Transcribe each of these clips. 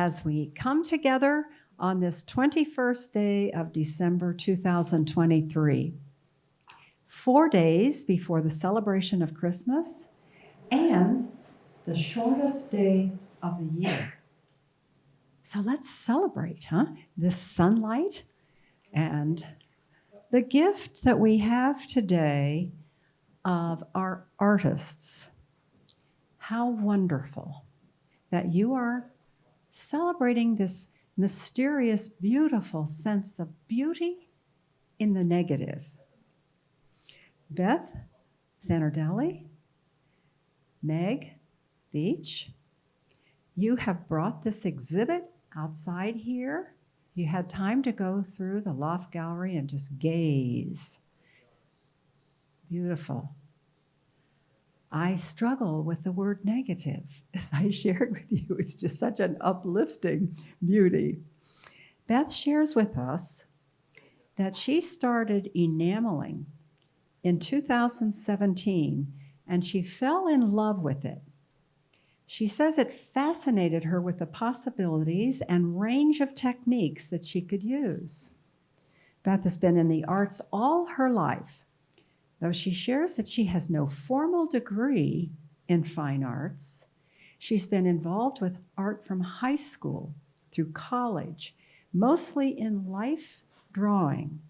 as we come together on this 21st day of December 2023, 4 days before the celebration of Christmas and the shortest day of the year. So let's celebrate, this sunlight and the gift that we have today of our artists. How wonderful that you are celebrating this mysterious, beautiful sense of beauty in the negative. Beth Zanardelli, Meg Beach, you have brought this exhibit outside here. You had time to go through the loft gallery and just gaze. Beautiful. I struggle with the word negative. As I shared with you, it's just such an uplifting beauty. Beth shares with us that she started enameling in 2017, and she fell in love with it. She says it fascinated her with the possibilities and range of techniques that she could use. Beth has been in the arts all her life, though she shares that she has no formal degree in fine arts. She's been involved with art from high school through college, mostly in life drawing.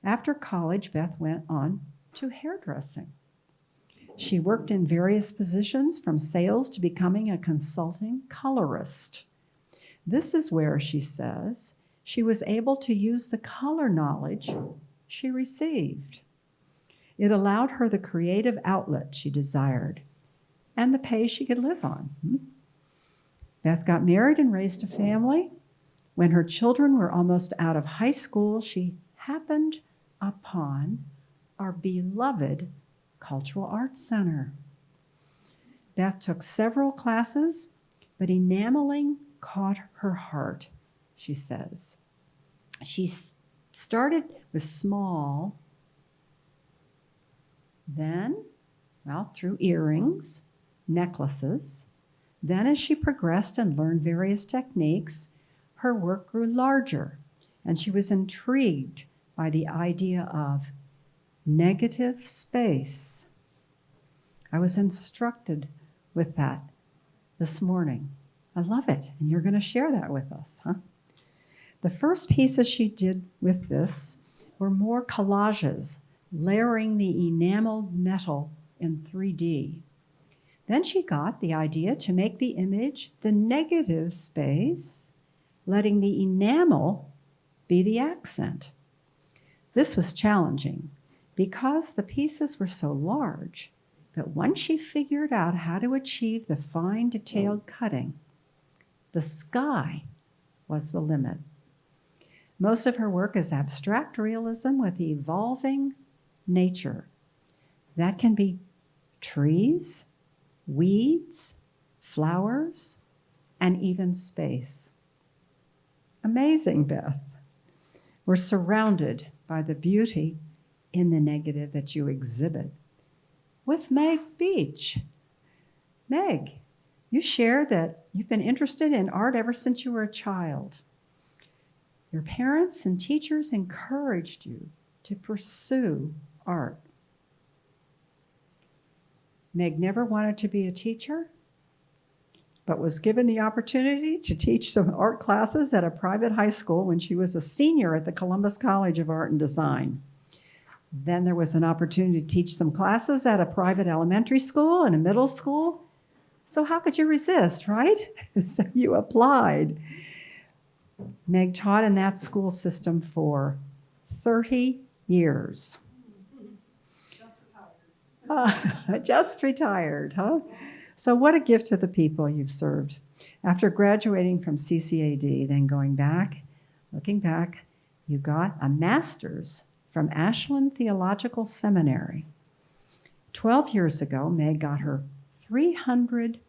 After college, Beth went on to hairdressing. She worked in various positions from sales to becoming a consulting colorist. This is where, she says, she was able to use the color knowledge she received. It allowed her the creative outlet she desired and the pay she could live on. Beth got married and raised a family. When her children were almost out of high school, she happened upon our beloved Cultural Arts Center. Beth took several classes, but enameling caught her heart, she says. She started with small, then, through earrings, necklaces. Then as she progressed and learned various techniques, her work grew larger, and she was intrigued by the idea of negative space. I was instructed with that this morning. I love it, and you're going to share that with us, The first pieces she did with this were more collages, layering the enameled metal in 3D. Then she got the idea to make the image the negative space, letting the enamel be the accent. This was challenging because the pieces were so large, but once she figured out how to achieve the fine, detailed cutting, the sky was the limit. Most of her work is abstract realism with evolving nature. That can be trees, weeds, flowers, and even space. Amazing, Beth. We're surrounded by the beauty in the negative that you exhibit. With Meg Beach. Meg, you share that you've been interested in art ever since you were a child. Your parents and teachers encouraged you to pursue art. Meg never wanted to be a teacher, but was given the opportunity to teach some art classes at a private high school when she was a senior at the Columbus College of Art and Design. Then there was an opportunity to teach some classes at a private elementary school and a middle school. So how could you resist, right? So you applied. Meg taught in that school system for 30 years. Just retired, So what a gift to the people you've served. After graduating from CCAD, then looking back, you got a master's from Ashland Theological Seminary. 12 years ago, Meg got her 300-hour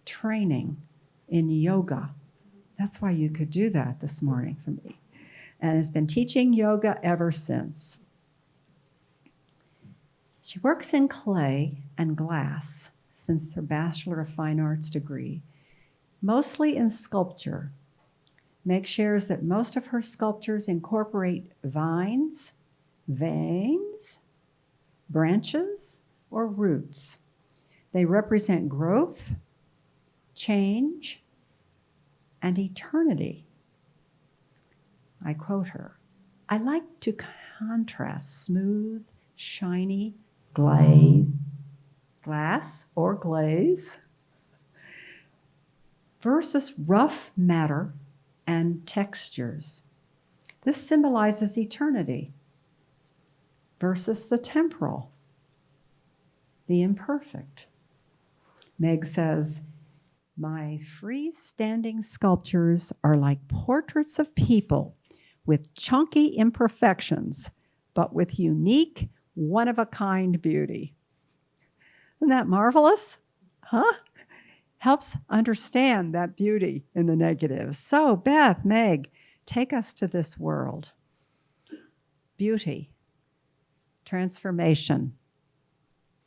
training in yoga. That's why you could do that this morning for me. And has been teaching yoga ever since. She works in clay and glass since her Bachelor of Fine Arts degree, mostly in sculpture. Meg shares that most of her sculptures incorporate vines, veins, branches, or roots. They represent growth, change, and eternity. I quote her, "I like to contrast smooth, shiny glass or glaze versus rough matter and textures. This symbolizes eternity versus the temporal, the imperfect." Meg says, "My freestanding sculptures are like portraits of people with chunky imperfections, but with unique, one-of-a-kind beauty." Isn't that marvelous? Huh? Helps understand that beauty in the negative. So, Beth, Meg, take us to this world. Beauty, transformation,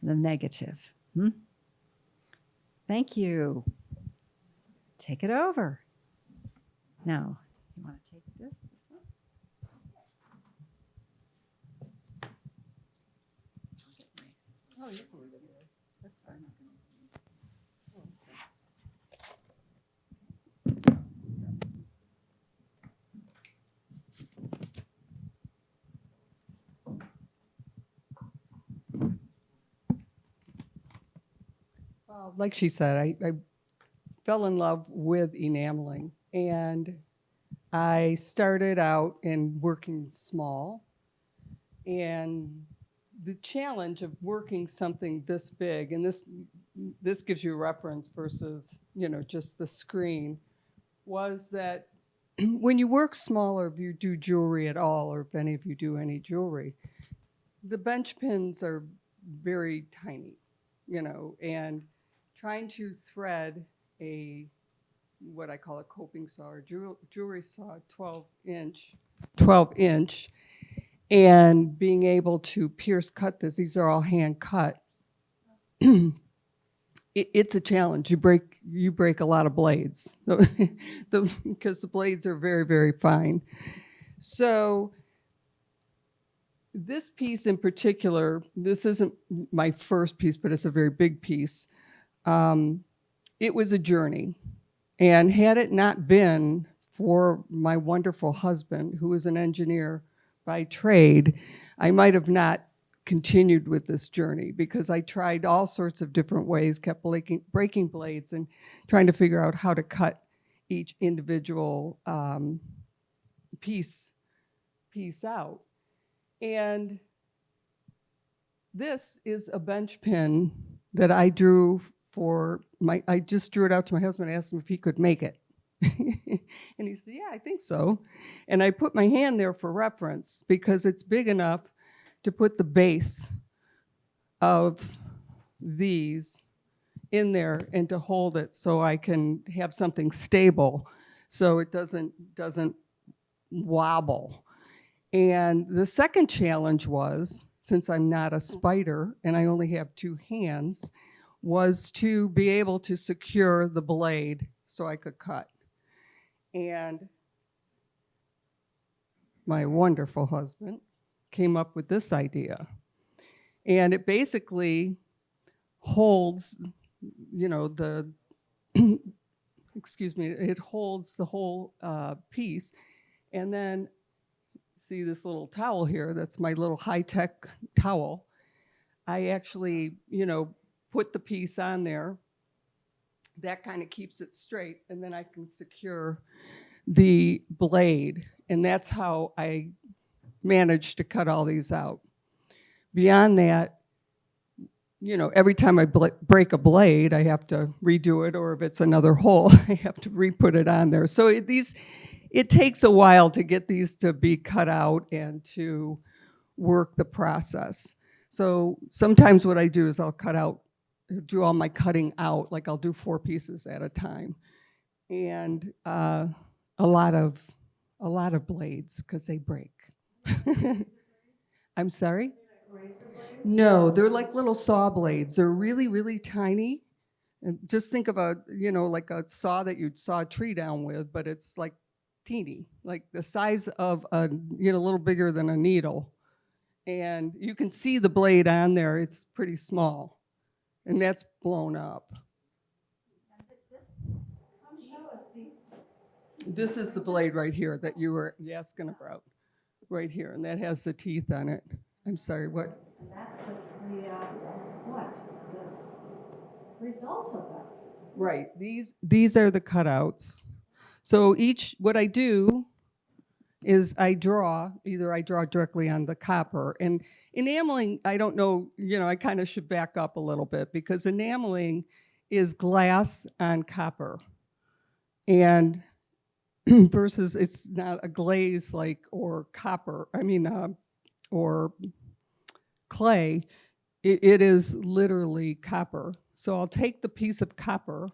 the negative. Thank you. Take it over. Now, you want to take this one? Oh, you can leave it here. That's fine. Like she said, I fell in love with enameling, and I started out in working small, and the challenge of working something this big, and this gives you a reference versus just the screen, was that when you work small, or if you do jewelry at all, or if any of you do any jewelry, the bench pins are very tiny, and trying to thread what I call a coping saw or jewelry saw, 12 inch, and being able to pierce cut this. These are all hand cut. It's a challenge. You break a lot of blades because the blades are very, very fine. So this piece in particular, this isn't my first piece, but it's a very big piece. It was a journey. And had it not been for my wonderful husband, who is an engineer by trade, I might have not continued with this journey, because I tried all sorts of different ways, kept breaking blades and trying to figure out how to cut each individual piece out. And this is a bench pin that I drew I just drew it out to my husband and asked him if he could make it. And he said, "Yeah, I think so." And I put my hand there for reference because it's big enough to put the base of these in there and to hold it so I can have something stable so it doesn't wobble. And the second challenge was, since I'm not a spider and I only have two hands, was to be able to secure the blade so I could cut. And my wonderful husband came up with this idea. And it basically holds, it holds the whole piece. And then, see this little towel here, that's my little high-tech towel. I actually, put the piece on there. That kind of keeps it straight, and then I can secure the blade. And that's how I managed to cut all these out. Beyond that, every time I break a blade, I have to redo it, or if it's another hole, I have to re-put it on there. So it takes a while to get these to be cut out and to work the process. So sometimes what I do is I'll do all my cutting out, like I'll do 4 pieces at a time. And a lot of blades, because they break. I'm sorry? No, they're like little saw blades. They're really, really tiny. And just think of like a saw that you'd saw a tree down with, but it's like teeny, like the size of a little bigger than a needle. And you can see the blade on there. It's pretty small, and that's blown up. This is the blade right here that you were asking about, right here, and that has the teeth on it. I'm sorry, what? And that's what? The result of that. Right, these are the cutouts. So what I do is I draw directly on the copper. And enameling, I don't know, I kind of should back up a little bit, because enameling is glass on copper. And versus it's not a glaze or copper, or clay, it is literally copper. So I'll take the piece of copper,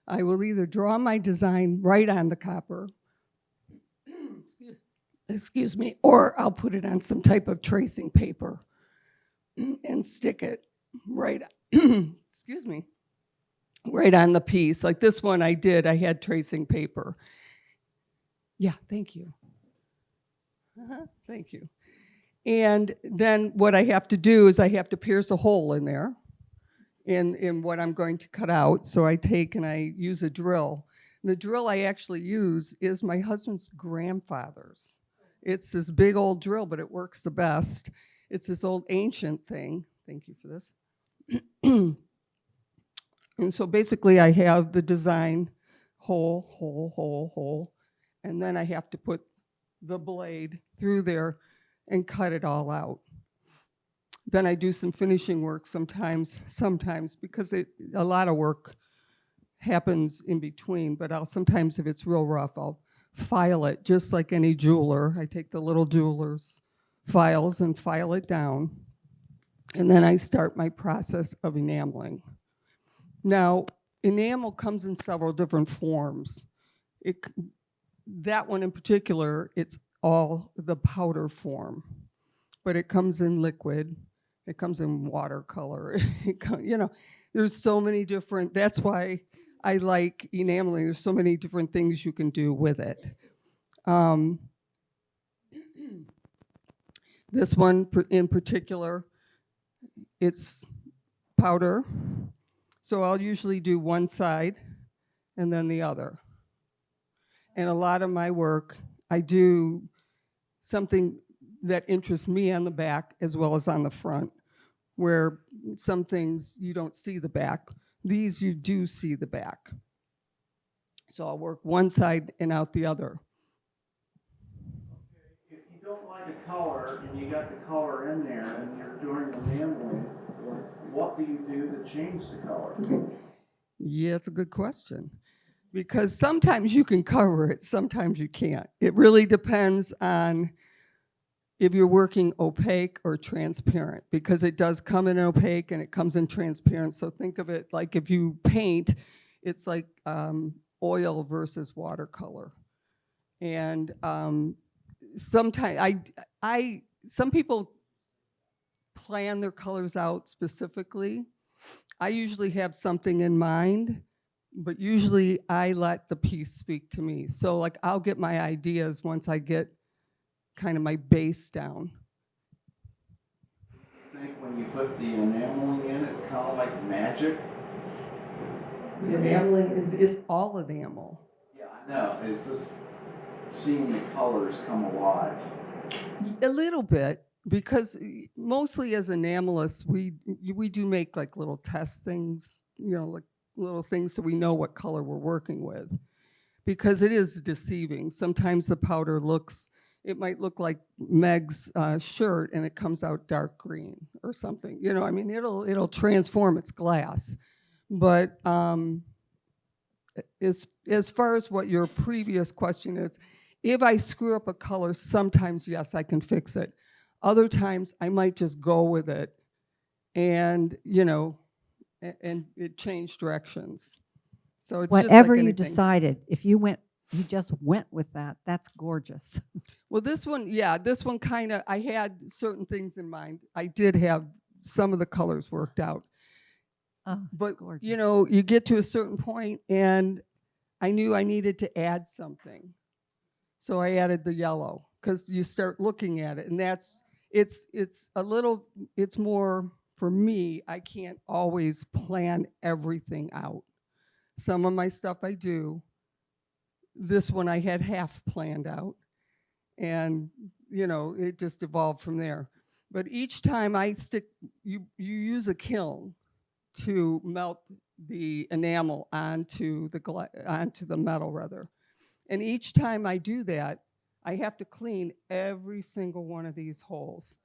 I will either draw my design right on the copper, excuse me, or I'll put it on some type of tracing paper and stick it right, excuse me, right on the piece. Like this one I had tracing paper. Yeah, thank you. Thank you. And then what I have to do is I have to pierce a hole in there in what I'm going to cut out. So I take and I use a drill. The drill I actually use is my husband's grandfather's. It's this big old drill, but it works the best. It's this old ancient thing. Thank you for this. And so basically I have the design hole, and then I have to put the blade through there and cut it all out. Then I do some finishing work sometimes because a lot of work happens in between, but sometimes if it's real rough, I'll file it just like any jeweler. I take the little jeweler's files and file it down, and then I start my process of enameling. Now, enamel comes in several different forms. That one in particular, it's all the powder form, but it comes in liquid, it comes in watercolor, there's so many different, that's why I like enameling. There's so many different things you can do with it. This one in particular, it's powder. So I'll usually do one side and then the other. And a lot of my work, I do something that interests me on the back as well as on the front, where some things you don't see the back. These you do see the back. So I'll work one side and out the other. If you don't like a color and you got the color in there and you're doing enameling, what do you do to change the color? Yeah, it's a good question. Because sometimes you can cover it, sometimes you can't. It really depends on if you're working opaque or transparent, because it does come in opaque and it comes in transparent. So think of it like if you paint, it's like oil versus watercolor. And sometimes some people plan their colors out specifically. I usually have something in mind, but usually I let the piece speak to me. So like I'll get my ideas once I get kind of my base down. I think when you put the enameling in, it's kind of like magic. The enameling, it's all enamel. Yeah, I know. It's just seeing the colors come alive. A little bit, because mostly as enamelists, we do make like little test things, like little things so we know what color we're working with, because it is deceiving. Sometimes the powder it might look like Meg's shirt and it comes out dark green or something. It'll transform its glass. But as far as what your previous question is, if I screw up a color, sometimes, yes, I can fix it. Other times, I might just go with it and, and it changed directions. So it's whatever just like you decided, if you just went with that, that's gorgeous. Well, this one kind of, I had certain things in mind. I did have some of the colors worked out. Oh, it's But, gorgeous. you know, you get to a certain point and I knew I needed to add something. So I added the yellow because you start looking at it and it's a little, it's more for me, I can't always plan everything out. Some of my stuff I do. This one I had half planned out and, you know, it just evolved from there. But each time you use a kiln to melt the enamel onto the metal rather. And each time I do that, I have to clean every single one of these holes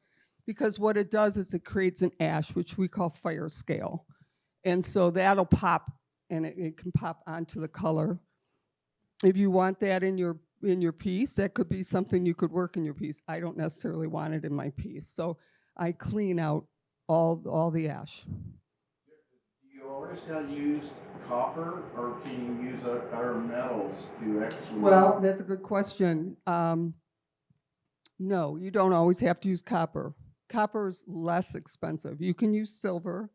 because what it does is it creates an ash, which we call fire scale. And so that'll pop and it can pop onto the color. If you want that in your piece, that could be something you could work in your piece. I don't necessarily want it in my piece. So I clean out all the ash. Do you always gotta use copper, or can you use other metals to actually? Well, that's a good question. No, you don't always have to use copper. Copper is less expensive. You can use silver,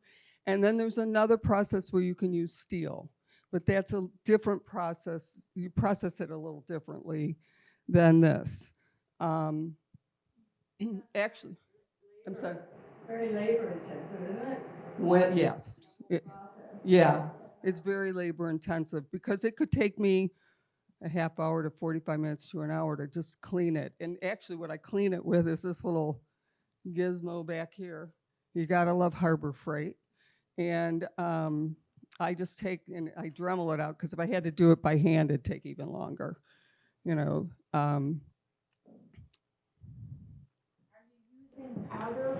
and then there's another process where you can use steel, but that's a different process. You process it a little differently than this. Actually, I'm sorry. Very labor intensive, isn't it? Well, yes. Yeah, it's very labor intensive because it could take me a half hour to 45 minutes to an hour to just clean it. And actually what I clean it with is this little gizmo back here. You gotta love Harbor Freight. And I just take and I Dremel it out because if I had to do it by hand, it'd take even longer. You know, Using powder?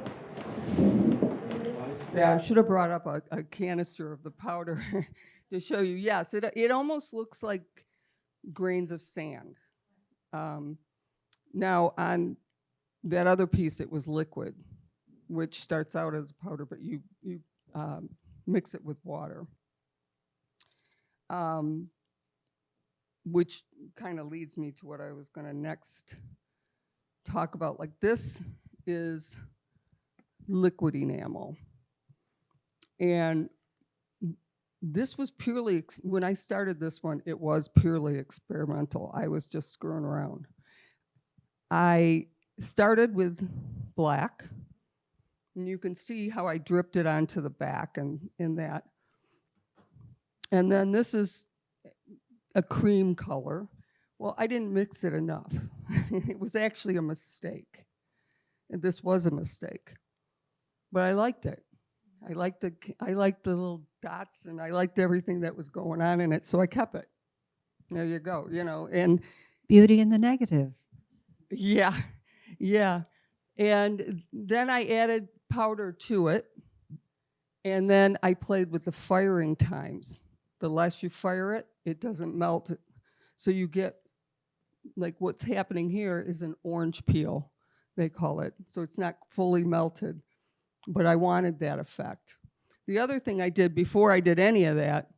yeah, I should have brought up a canister of the powder to show you. Yes, it almost looks like grains of sand. Now on that other piece, it was liquid, which starts out as powder, but you mix it with water. Which kind of leads me to what I was going to next talk about. Like this is liquid enamel. And this was purely, when I started this one, it was purely experimental. I was just screwing around. I started with black, and you can see how I dripped it onto the back and in that. And then this is a cream color. Well, I didn't mix it enough. It was actually a mistake. And this was a mistake. But I liked it. I liked the little dots and I liked everything that was going on in it, so I kept it. There you go, you know, and Beauty in the negative. yeah, yeah. And then I added powder to it, and then I played with the firing times. The less you fire it, it doesn't melt. So you get, like what's happening here is an orange peel, they call it. So it's not fully melted, but I wanted that effect. The other thing I did before I did any of that,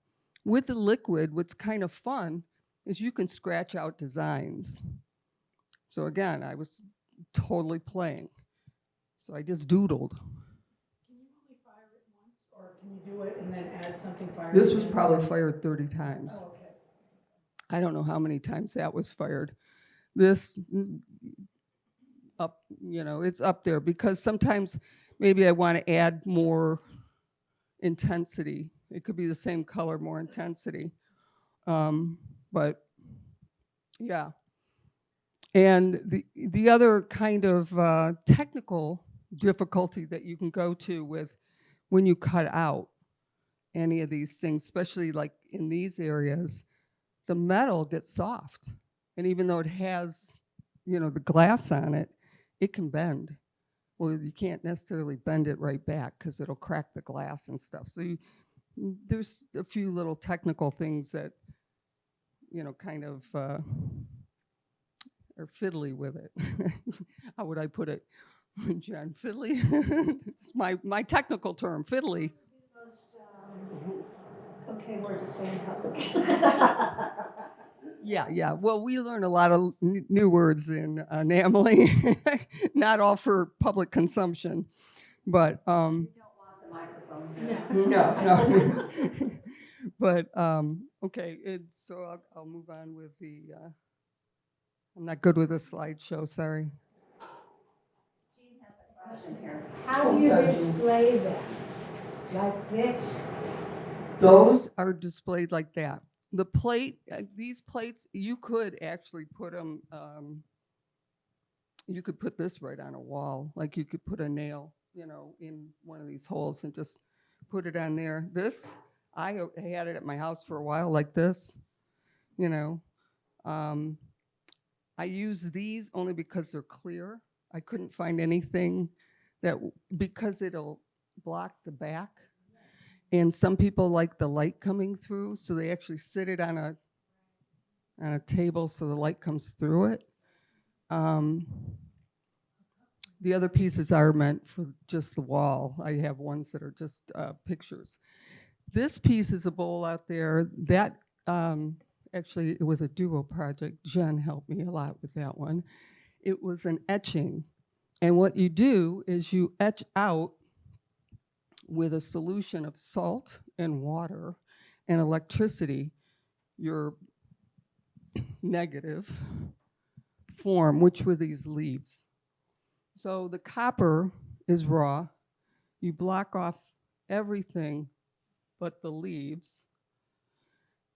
with the liquid, what's kind of fun is you can scratch out designs. So again, I was totally playing. So I just doodled. Can you only fire it once, or can you do it and then add something fired? This was probably fired 30 times. Oh, okay. I don't know how many times that was fired. This up, you know, it's up there because sometimes maybe I want to add more intensity. It could be the same color, more intensity. But yeah. And the other kind of technical difficulty that you can go to with when you cut out any of these things, especially like in these areas, the metal gets soft. And even though it has, you know, the glass on it, it can bend. Well, you can't necessarily bend it right back because it'll crack the glass and stuff. So there's a few little technical things that, you know, kind of are fiddly with it. How would I put it, Jen? Fiddly? It's my technical term, fiddly. Most okay word to say in public. Yeah. Well, we learn a lot of new words in enameling, not all for public consumption, but You don't want the microphone No. But, okay, so I'll move on with the, I'm not good with a slideshow, sorry. How do you display them? Like this? Those are displayed like that. The plate, these plates, you could actually put them, you could put this right on a wall, like you could put a nail, in one of these holes and just put it on there. This, I had it at my house for a while like this, you know. I use these only because they're clear. I couldn't find anything because it'll block the back. And some people like the light coming through, so they actually sit it on a table so the light comes through it. The other pieces are meant for just the wall. I have ones that are just pictures. This piece is a bowl out there. That actually, it was a duo project. Jen helped me a lot with that one. It was an etching. And what you do is you etch out with a solution of salt and water and electricity your negative form, which were these leaves. So the copper is raw. You block off everything but the leaves,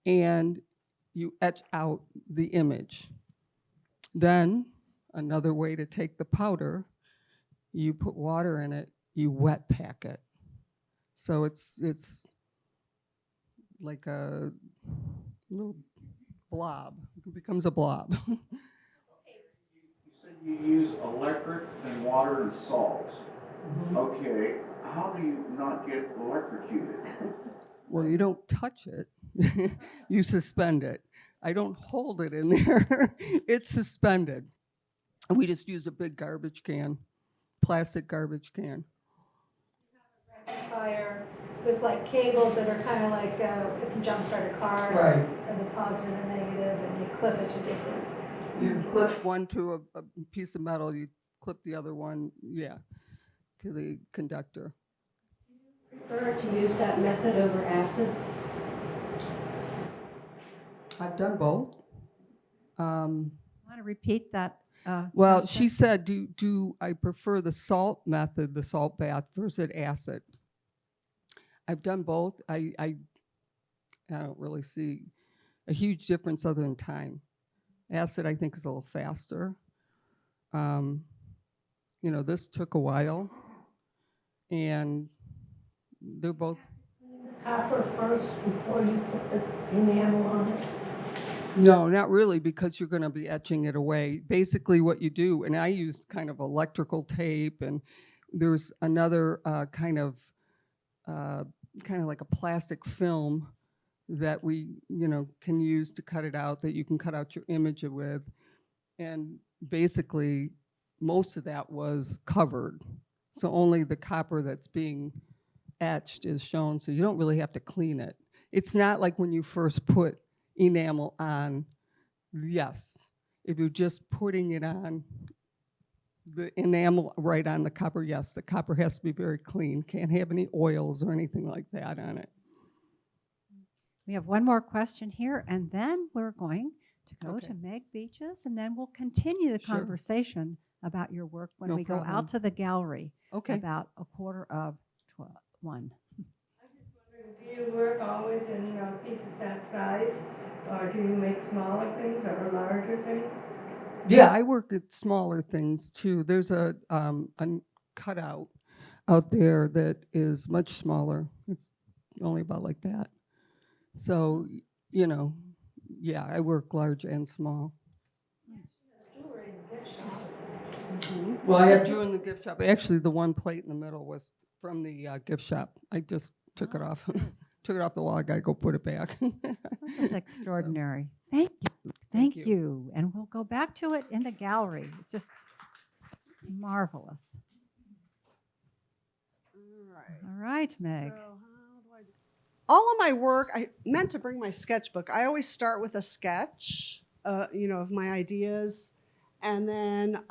and you etch out the image. Then another way to take the powder, you put water in it, you wet pack it. So it's like a little blob. It becomes a blob. You said you use electric and water and salt. Okay, how do you not get electrocuted? Well, you don't touch it. You suspend it. I don't hold it in there. It's suspended. We just use a big garbage can, plastic garbage can. Fire with like cables that are kind of like if you jumpstart a car. Right. And the positive and negative, and you clip it to different. You clip one to a piece of metal, you clip the other one, to the conductor. Prefer to use that method over acid? I've done both. Want to repeat that? Well, question? she said, do I prefer the salt method, the salt bath, versus acid? I've done both. I don't really see a huge difference other than time. Acid, I think, is a little faster. This took a while, and they're both. Copper first before you put the enamel on it. No, not really, because you're going to be etching it away. Basically what you do, and I used kind of electrical tape, and there's another kind of like a plastic film that we, can use to cut it out, that you can cut out your image with. And basically, most of that was covered. So only the copper that's being etched is shown, so you don't really have to clean it. It's not like when you first put enamel on. Yes, if you're just putting it on, the enamel right on the copper, yes, the copper has to be very clean. Can't have any oils or anything like that on it. We have one more question here, and then we're going to go Okay. to Meg Beaches, and then we'll continue the Sure. conversation about your work when No we go problem. out to the gallery Okay. about 1:45. Do you work always in pieces that size, or do you make smaller things or larger things? Yeah, I work at smaller things too. There's a cutout out there that is much smaller. It's only about like that. So, I work large and small. Well, I have jewelry in the gift shop. Actually, the one plate in the middle was from the gift shop. I just took it off. Took it off the wall. I got to go put it back. This is extraordinary. Thank you. Thank Thank you. you. And we'll go back to it in the gallery. It's just marvelous. All right, Meg. All of my work, I meant to bring my sketchbook. I always start with a sketch, of my ideas, and then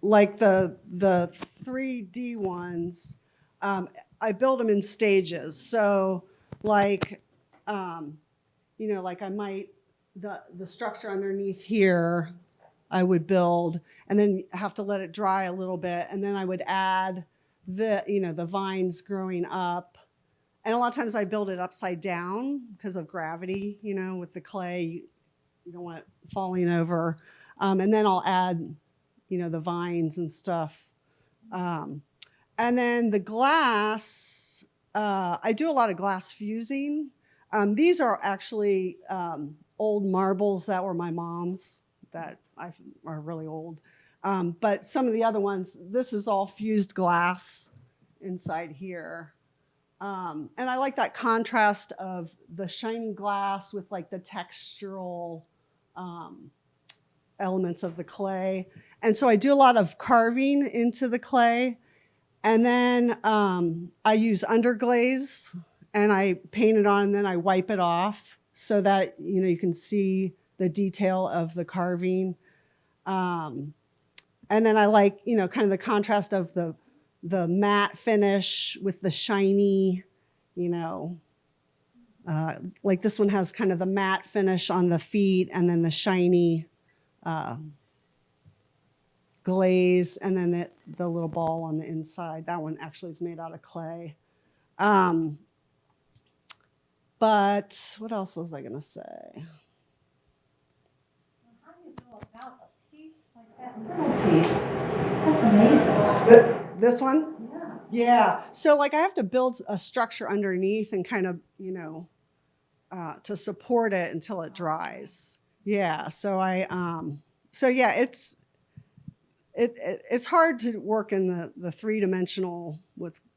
like the 3D ones, I build them in stages. So like, like I might, the structure underneath here, I would build and then have to let it dry a little bit. And then I would add the vines growing up. And a lot of times I build it upside down because of gravity, with the clay, you don't want it falling over. And then I'll add, the vines and stuff. And then the glass, I do a lot of glass fusing. These are actually old marbles that were my mom's that are really old. But some of the other ones, this is all fused glass inside here. And I like that contrast of the shiny glass with like the textural elements of the clay. And so I do a lot of carving into the clay. And then I use underglaze and I paint it on and then I wipe it off so that, you can see the detail of the carving. And then I like, kind of the contrast of the matte finish with the shiny, like this one has kind of the matte finish on the feet and then the shiny glaze and then the little ball on the inside. That one actually is made out of clay. But what else was I going to say? How do you go about a piece like that little piece? That's amazing. This one? Yeah. Yeah. So like I have to build a structure underneath and kind of, to support it until it dries. Yeah. So it's hard to work in the 3-dimensional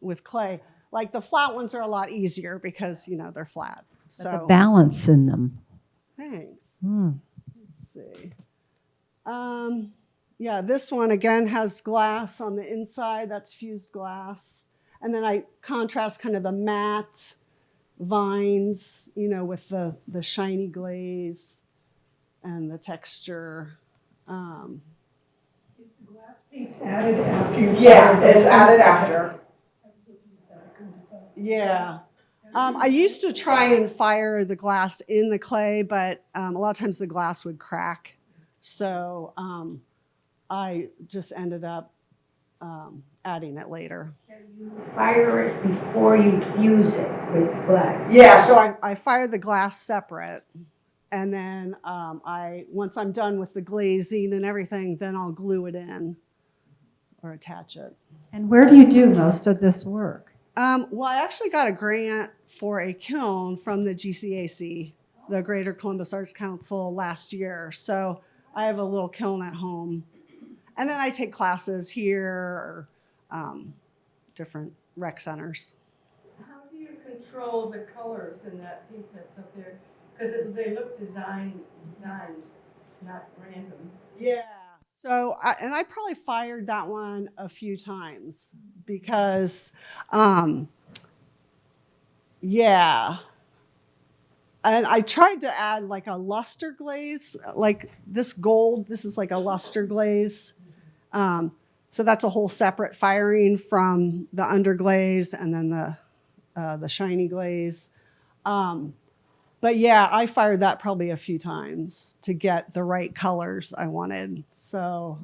with clay. Like the flat ones are a lot easier because, they're flat. But the balance in them. Thanks. Hmm. Let's see. Yeah, this one again has glass on the inside. That's fused glass. And then I contrast kind of the matte vines, with the shiny glaze and the texture. Is the glass piece added after you? It's added after. Yeah. I used to try and fire the glass in the clay, but a lot of times the glass would crack. So I just ended up adding it later. So you fire it before you fuse it with glass? Yeah, so I fire the glass separate. And then once I'm done with the glazing and everything, then I'll glue it in or attach it. And where do you do most of this work? Well, I actually got a grant for a kiln from the GCAC, the Greater Columbus Arts Council, last year. So I have a little kiln at home. And then I take classes here or different rec centers. How do you control the colors in that piece that's up there? Because they look designed, not random. Yeah. So, I probably fired that one a few times because, yeah. And I tried to add like a luster glaze, like this gold, this is like a luster glaze. So that's a whole separate firing from the underglaze and then the shiny glaze. But yeah, I fired that probably a few times to get the right colors I wanted. So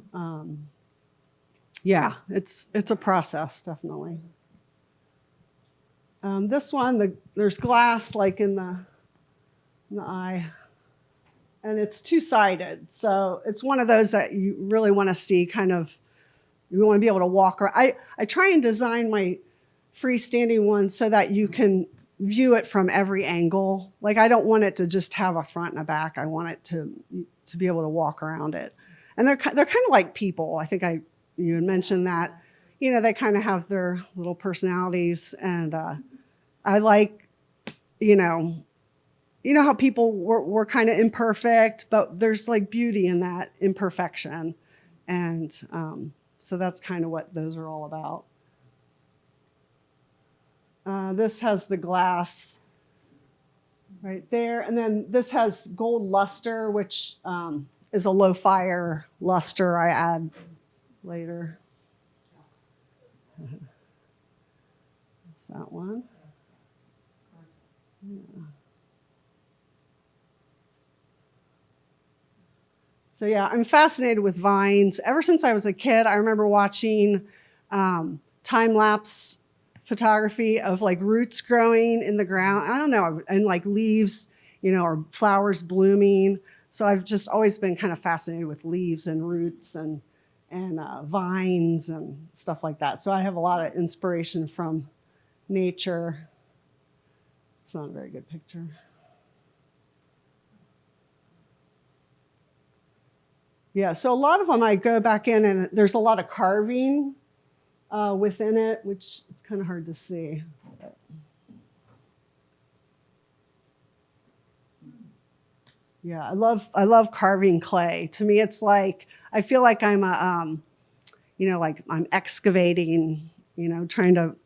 yeah, it's a process, definitely. This one, there's glass like in the eye, and it's two-sided. So it's one of those that you really want to see kind of, you want to be able to walk around. I try and design my freestanding ones so that you can view it from every angle. Like I don't want it to just have a front and a back. I want it to be able to walk around it. And they're kind of like people. I think you had mentioned that, they kind of have their little personalities. And I like, how people we're kind of imperfect, but there's like beauty in that imperfection. And so that's kind of what those are all about. This has the glass right there. And then this has gold luster, which is a low fire luster I add later. That's that one. Yeah. So yeah, I'm fascinated with vines. Ever since I was a kid, I remember watching time-lapse photography of like roots growing in the ground. I don't know, and like leaves, or flowers blooming. So I've just always been kind of fascinated with leaves and roots and vines and stuff like that. So I have a lot of inspiration from nature. It's not a very good picture. Yeah, so a lot of them I go back in and there's a lot of carving within it, which it's kind of hard to see. Yeah, I love carving clay. To me, it's like I feel like I'm like I'm excavating, trying to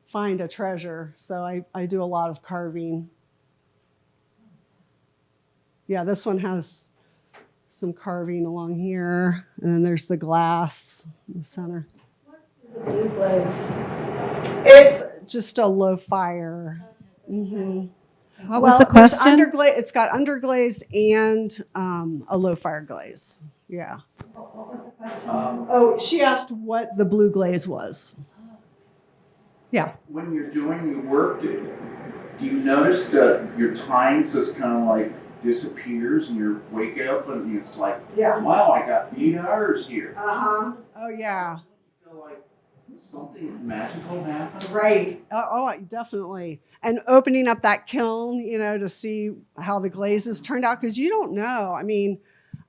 find a treasure. So I do a lot of carving. Yeah, this one has some carving along here, and then there's the glass in the center. What is a blue glaze? It's just a low fire. Mm-hmm. What was the question? It's got underglaze and a low fire glaze. Yeah. What was the question? Oh, she asked what the blue glaze was. Yeah. When you're doing your work, do you notice that your time just kind of like disappears and you wake up and it's like, Yeah. wow, I got 8 hours here. Uh-huh. Oh, yeah. I feel like something magical happened. Right. Oh, definitely. And opening up that kiln, to see how the glazes turned out, because you don't know. I mean,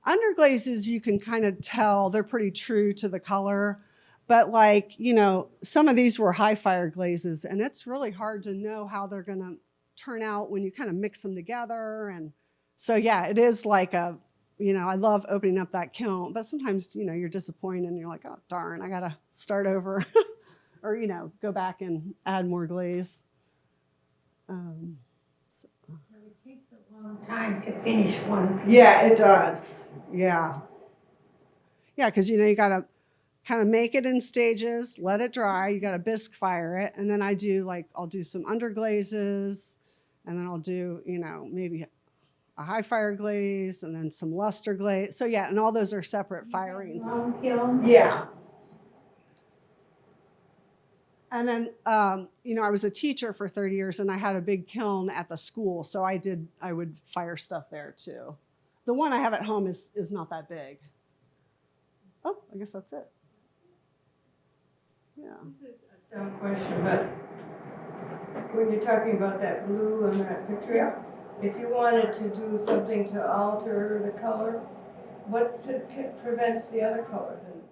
underglazes, you can kind of tell they're pretty true to the color. But some of these were high fire glazes, and it's really hard to know how they're going to turn out when you kind of mix them together. And so, yeah, it is like I love opening up that kiln, but sometimes, you're disappointed and you're like, oh, darn, I got to start over or, go back and add more glaze. So it takes a long time to finish one piece. Yeah, it does. Yeah. Yeah, because, you got to kind of make it in stages, let it dry. You got to bisque fire it. And then I'll do some underglazes, and then I'll do, maybe a high fire glaze and then some luster glaze. So yeah, and all those are separate firings. Long kiln? Yeah. And then, I was a teacher for 30 years and I had a big kiln at the school. So I would fire stuff there too. The one I have at home is not that big. Oh, I guess that's it. Yeah. This is a dumb question, but when you're talking about that blue on that picture, Yeah. if you wanted to do something to alter the color, what prevents the other colors? And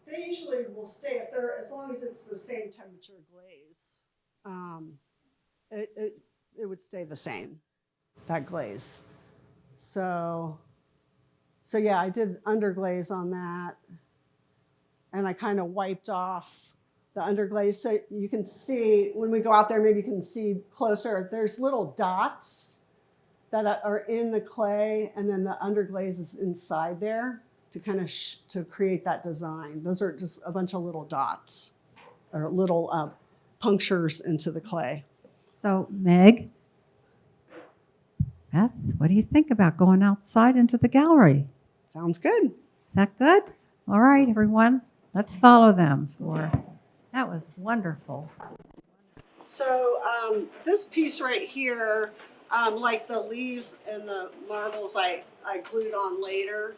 They usually will stay if they're, as long as it's the same temperature glaze. It would stay the same, that glaze. So yeah, I did underglaze on that, and I kind of wiped off the underglaze. So you can see, when we go out there, maybe you can see closer, there's little dots that are in the clay, and then the underglaze is inside there to kind of to create that design. Those are just a bunch of little dots or little punctures into the clay. So, Meg, Beth, what do you think about going outside into the gallery? Sounds good. Is that good? All right, everyone, let's follow them. That was wonderful. So this piece right here, like the leaves and the marbles I glued on later.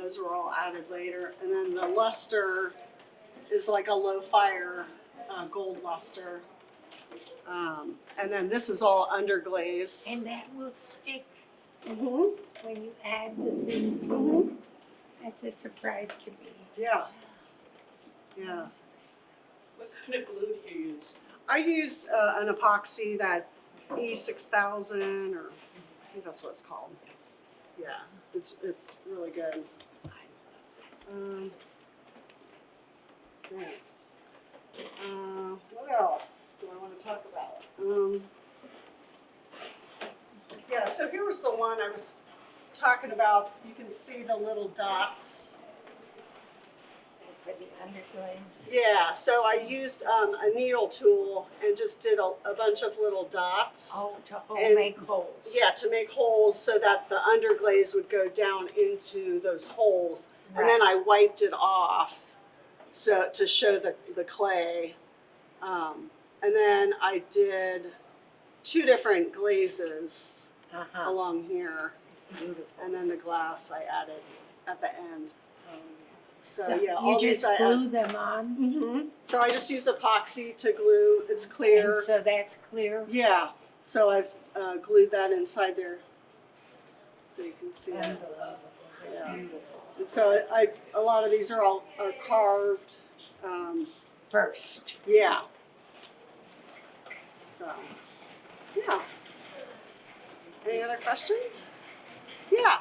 Those were all added later. And then the luster is like a low fire gold luster. And then this is all underglaze. And that will stick Mm-hmm. when you add the thing to Mm-hmm. it. That's a surprise to me. Yeah. Yeah. What kind of glue do you use? I use an epoxy, that E6000, or I think that's what it's called. Yeah, it's really good. Thanks. What else do I want to talk about? Yeah, so here was the one I was talking about. You can see the little dots. for the underglaze? Yeah, so I used a needle tool and just did a bunch of little dots. Oh, to And- make holes. Yeah, to make holes so that the underglaze would go down into those holes. And then I wiped it off so to show the clay. And then I did 2 different glazes Uh-huh. along here. Beautiful. And then the glass I added at the end. So, So yeah, you all just these I glue them on, hmm So I just use epoxy to glue. It's clear. and so that's clear. Yeah. So I've glued that inside there, so you can see it. Unbelievable. Yeah. Beautiful. And so a lot of these are carved. First. Yeah. So, yeah. Any other questions? Yeah.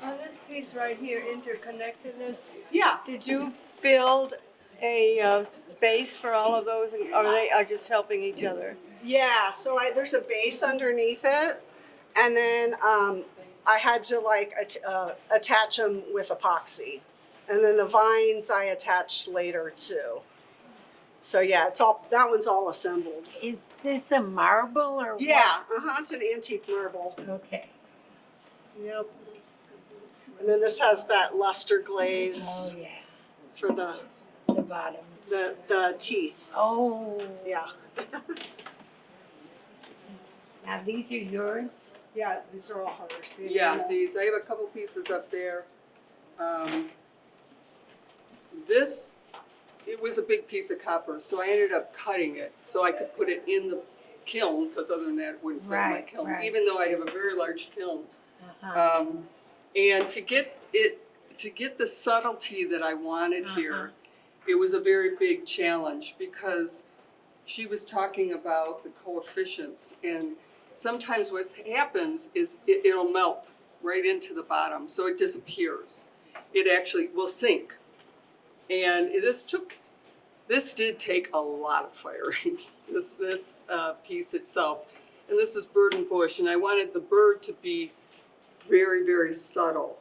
On this piece right here, interconnectedness, Yeah. did you build a base for all of those, or they are just helping each other? Yeah, so there's a base underneath it, and then I had to attach them with epoxy, and then the vines I attached later too. So yeah, that one's all assembled. Is this a marble or what? Yeah, it's an antique marble. Okay. Yep. And then this has that luster glaze Oh, yeah. for the The bottom. teeth. Oh. Yeah. Now these are yours? Yeah, these are all hers. The Yeah, enamel. these, I have a couple pieces up there. This, it was a big piece of copper, so I ended up cutting it so I could put it in the kiln, because other than that, it wouldn't fit in my Right, kiln, right. even though I have a very large kiln. Uh-huh. And to get the subtlety that I wanted here, it was a very big challenge because she was talking about the coefficients, and sometimes what happens is it'll melt right into the bottom, so it disappears. It actually will sink. And this did take a lot of firings, this piece itself. And this is bird and bush, and I wanted the bird to be very, very subtle.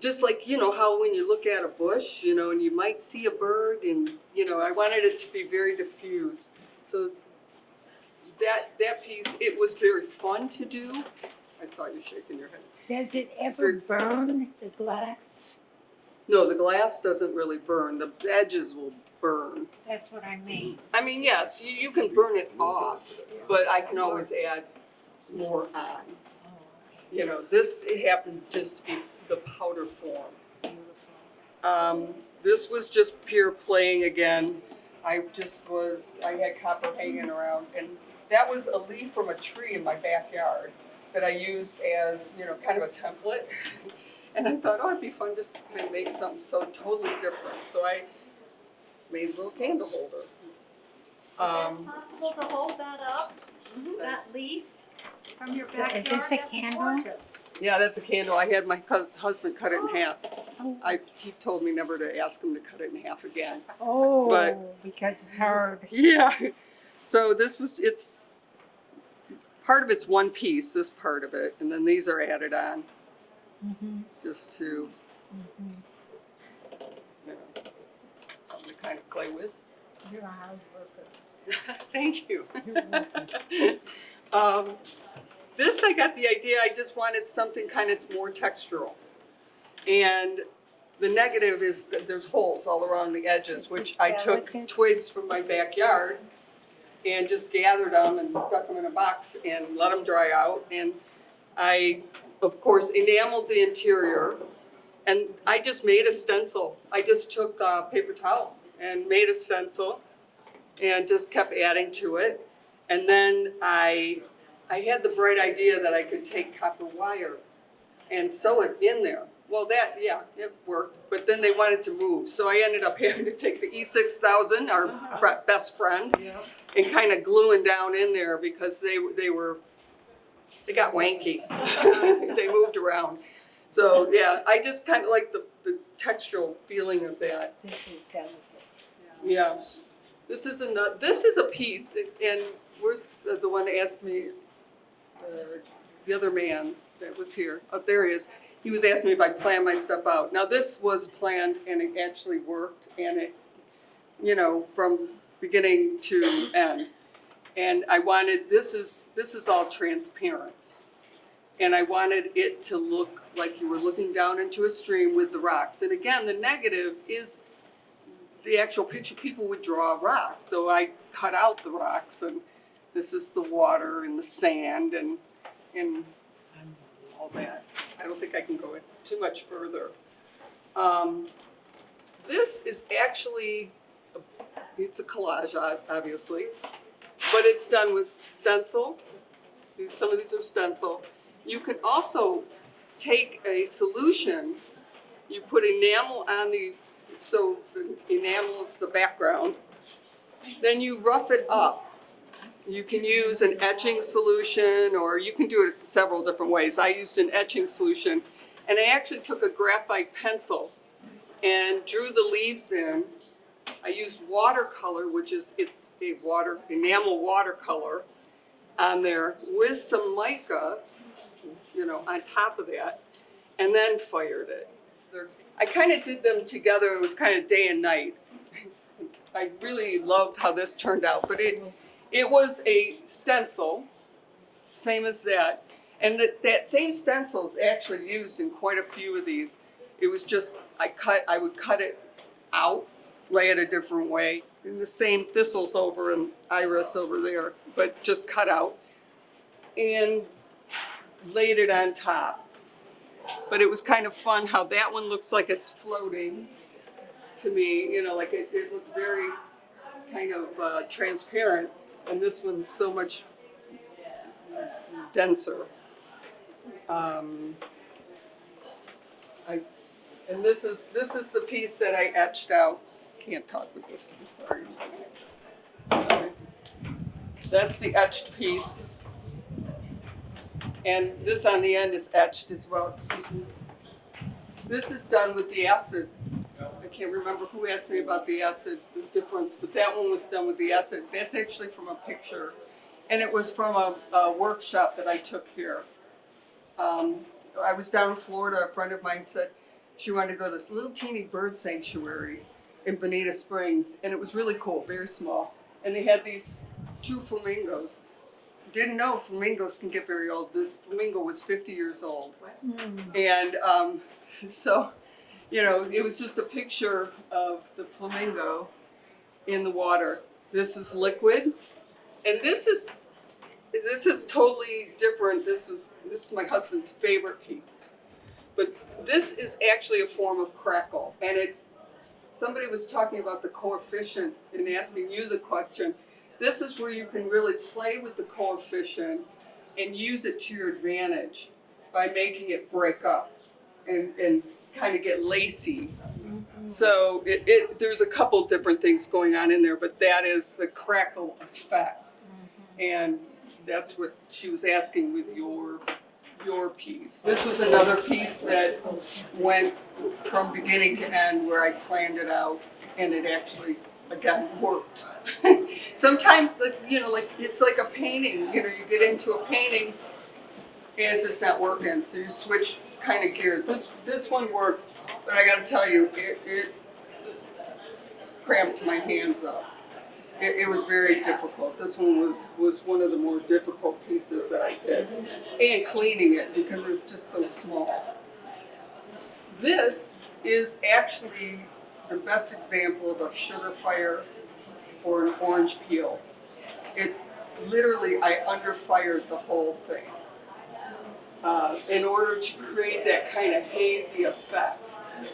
Just like, how when you look at a bush, and you might see a bird, and, I wanted it to be very diffused. So that piece, it was very fun to do. I saw you shaking your head. Does it ever burn the glass? No, the glass doesn't really burn. The edges will burn. That's what I mean. I mean, yes, you can burn it off, but I can always add more on. This, it happened just to be the powder form. This was just pure playing again. I had copper hanging around, and that was a leaf from a tree in my backyard that I used as, kind of a template. And I thought, it'd be fun just to kind of make something so totally different. So I made a little candle holder. Is it possible to hold that up, that leaf from your So backyard? is this a That's candle? gorgeous. Yeah, that's a candle. I had my husband cut it in half. Oh. He told me never to ask him to cut it in half again. Oh, But- because it's hard. Yeah. So it's part of it's one piece, this part of it, and then these are added on just to, something to kind of play with. You're a hard worker. Thank you. This, I got the idea, I just wanted something kind of more textural. And the negative is that there's holes all around the edges, Is which this I took delicate? twigs from my backyard and just gathered them and stuck them in a box and let them dry out. And I, of course, enameled the interior, and I just made a stencil. I just took a paper towel and made a stencil and just kept adding to it. And then I had the bright idea that I could take copper wire and sew it in there. Well, it worked, but then they wanted to move. So I ended up having to take the E6000, our best friend, and kind of gluing down in there because they got wanky. They moved around. So yeah, I just kind of like the textural feeling of that. This is delicate. Yeah. This is a piece, and where's the one that asked me, the other man that was here, oh, there he is. He was asking me if I planned my stuff out. Now this was planned and it actually worked, and you know, from beginning to end. And I wanted, this is all transparency. And I wanted it to look like you were looking down into a stream with the rocks. And again, the negative is the actual picture. People would draw rocks. So I cut out the rocks, and this is the water and the sand and all that. I don't think I can go too much further. This is actually, it's a collage, obviously, but it's done with stencil. Some of these are stencil. You can also take a solution, you put enamel on so the enamel is the background, then you rough it up. You can use an etching solution, or you can do it several different ways. I used an etching solution, and I actually took a graphite pencil and drew the leaves in. I used watercolor, it's a enamel watercolor on there with some mica, you know, on top of that, and then fired it. I kind of did them together. It was kind of day and night. I really loved how this turned out, but it was a stencil, same as that. And that same stencil is actually used in quite a few of these. It was just, I would cut it out, lay it a different way, and the same thistles over and iris over there, but just cut out, and laid it on top. But it was kind of fun how that one looks like it's floating to me, you know, like it looks very kind of transparent, and this one's so much denser. And this is the piece that I etched out. Can't talk with this, I'm sorry. Sorry. That's the etched piece. And this on the end is etched as well, excuse me. This is done with the acid. I can't remember who asked me about the acid, the difference, but that one was done with the acid. That's actually from a picture. And it was from a workshop that I took here. I was down in Florida, a friend of mine said she wanted to go to this little teeny bird sanctuary in Bonita Springs, and it was really cool, very small. And they had these 2 flamingos. Didn't know flamingos can get very old. This flamingo was 50 years old. And so, you know, it was just a picture of the flamingo in the water. This is liquid, and this is totally different. This is my husband's favorite piece. But this is actually a form of crackle. And somebody was talking about the coefficient and asking you the question. This is where you can really play with the coefficient and use it to your advantage by making it break up and kind of get lacy. So there's a couple different things going on in there, but that is the crackle effect. And that's what she was asking with your piece. This was another piece that went from beginning to end where I planned it out, and it actually, again, worked. Sometimes, you know, like it's like a painting, you know, you get into a painting and it's just not working, so you switch kind of gears. This one worked, but I gotta tell you, it cramped my hands up. It was very difficult. This one was one of the more difficult pieces that I did. And cleaning it because it was just so small. This is actually the best example of a sugar fire or an orange peel. It's literally, I underfired the whole thing in order to create that kind of hazy effect.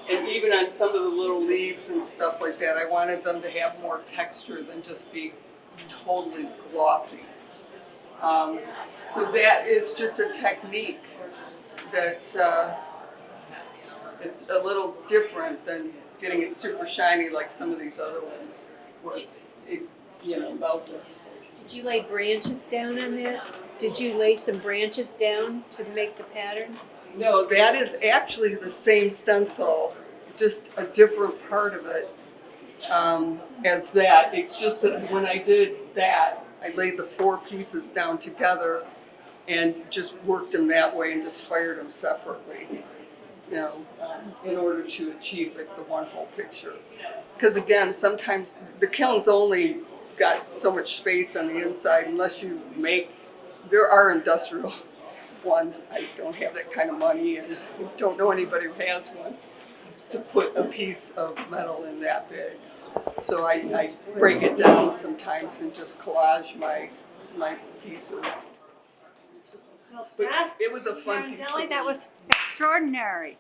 And even on some of the little leaves and stuff like that, I wanted them to have more texture than just be totally glossy. So that it's just a technique that it's a little different than getting it super shiny like some of these other ones where it's melted. Did you lay branches down on that? Did you lay some branches down to make the pattern? No, that is actually the same stencil, just a different part of it as that. It's just that when I did that, I laid the 4 pieces down together and just worked them that way and just fired them separately. You know, in order to achieve like the one whole picture. Because again, sometimes the kiln's only got so much space on the inside unless you make, there are industrial ones. I don't have that kind of money and don't know anybody who has one to put a piece of metal in that big. So I break it down sometimes and just collage my pieces. But it was a fun piece. Kelly, that was extraordinary.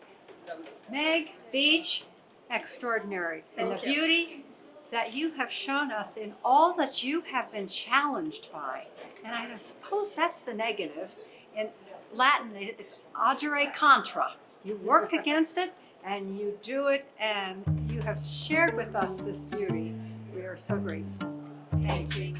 Meg Beach, extraordinary. And the Thank you. beauty that you have shown us in all that you have been challenged by. And I suppose that's the negative. In Latin, it's agere contra. You work against it and you do it, and you have shared with us this beauty. We are so grateful. Thank you.